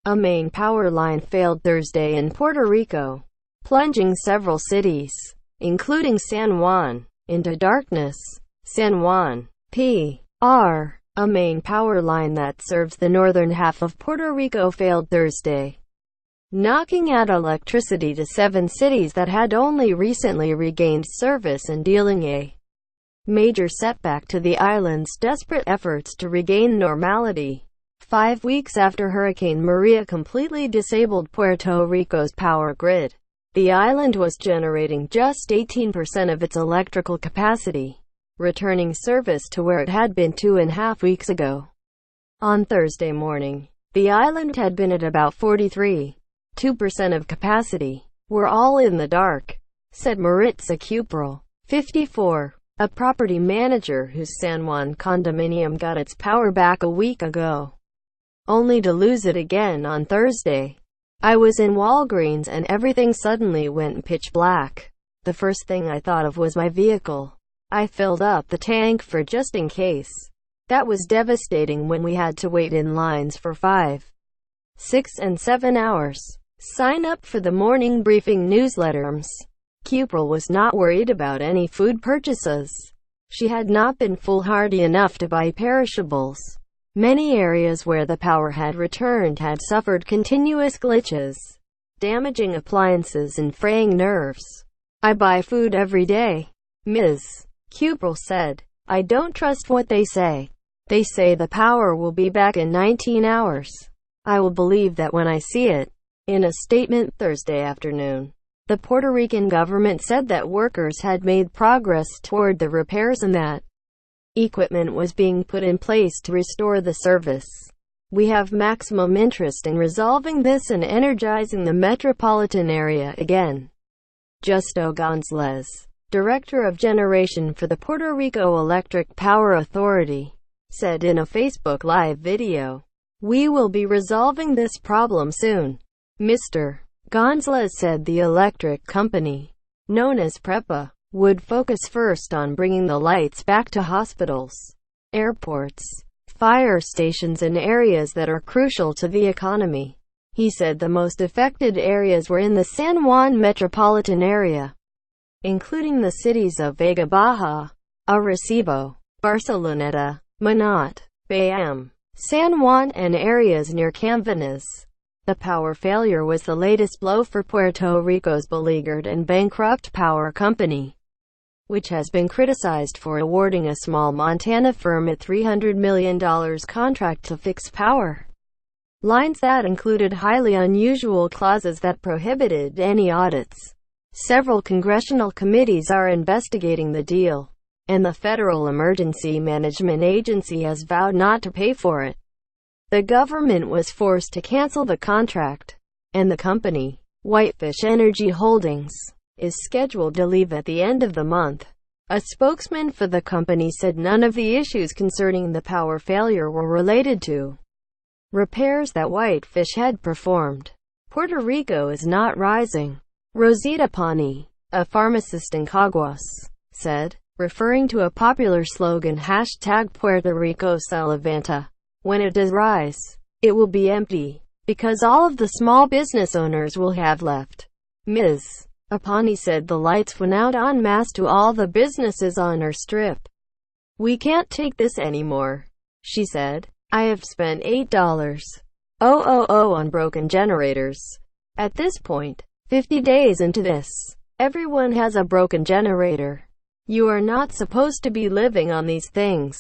A main power line failed Thursday in Puerto Rico, plunging several cities, including San Juan, into darkness. San Juan, P.R. A main power line that serves the northern half of Puerto Rico failed Thursday, knocking out electricity to 7 cities that had only recently regained service and dealing a major setback to the island's desperate efforts to regain normality. 5 weeks after Hurricane Maria completely disabled Puerto Rico's power grid, the island was generating just 18% of its electrical capacity, returning service to where it had been 2.5 weeks ago. On Thursday morning, the island had been at about 43.2% of capacity. "We're all in the dark," said Maritza Cupral, 54, a property manager whose San Juan condominium got its power back a week ago, only to lose it again on Thursday. "I was in Walgreens and everything suddenly went pitch black. The first thing I thought of was my vehicle. I filled up the tank for just in case. That was devastating when we had to wait in lines for 5, 6 and 7 hours. Sign up for the morning briefing newsletters." Cupral was not worried about any food purchases. She had not been foolhardy enough to buy perishables. Many areas where the power had returned had suffered continuous glitches, damaging appliances and fraying nerves. "I buy food every day," Ms. Cupral said. "I don't trust what they say. They say the power will be back in 19 hours. I will believe that when I see it." In a statement Thursday afternoon, the Puerto Rican government said that workers had made progress toward the repairs and that equipment was being put in place to restore the service. "We have maximum interest in resolving this and energizing the metropolitan area again," Justo Gonzalez, director of generation for the Puerto Rico Electric Power Authority, said in a Facebook Live video. "We will be resolving this problem soon." Mr. Gonzalez said the electric company, known as PREPA, would focus first on bringing the lights back to hospitals, airports, fire stations and areas that are crucial to the economy. He said the most affected areas were in the San Juan metropolitan area, including the cities of Vega Baja, Arecibo, Barceloneta, Manat, Bayam, San Juan and areas near Campinas. The power failure was the latest blow for Puerto Rico's beleaguered and bankrupt power company, which has been criticized for awarding a small Montana firm a $300 million contract to fix power lines that included highly unusual clauses that prohibited any audits. Several congressional committees are investigating the deal, and the Federal Emergency Management Agency has vowed not to pay for it. The government was forced to cancel the contract, and the company, Whitefish Energy Holdings, is scheduled to leave at the end of the month. A spokesman for the company said none of the issues concerning the power failure were related to repairs that Whitefish had performed. "Puerto Rico is not rising," Rosita Pani, a pharmacist in Caguas, said, referring to a popular slogan #Puerto Rico se levanta. "When it does rise, it will be empty, because all of the small business owners will have left." Ms. Apani said the lights went out en masse to all the businesses on our strip. "We can't take this anymore," she said. "I have spent $8,000 on broken generators. At this point, 50 days into this, everyone has a broken generator. You are not supposed to be living on these things."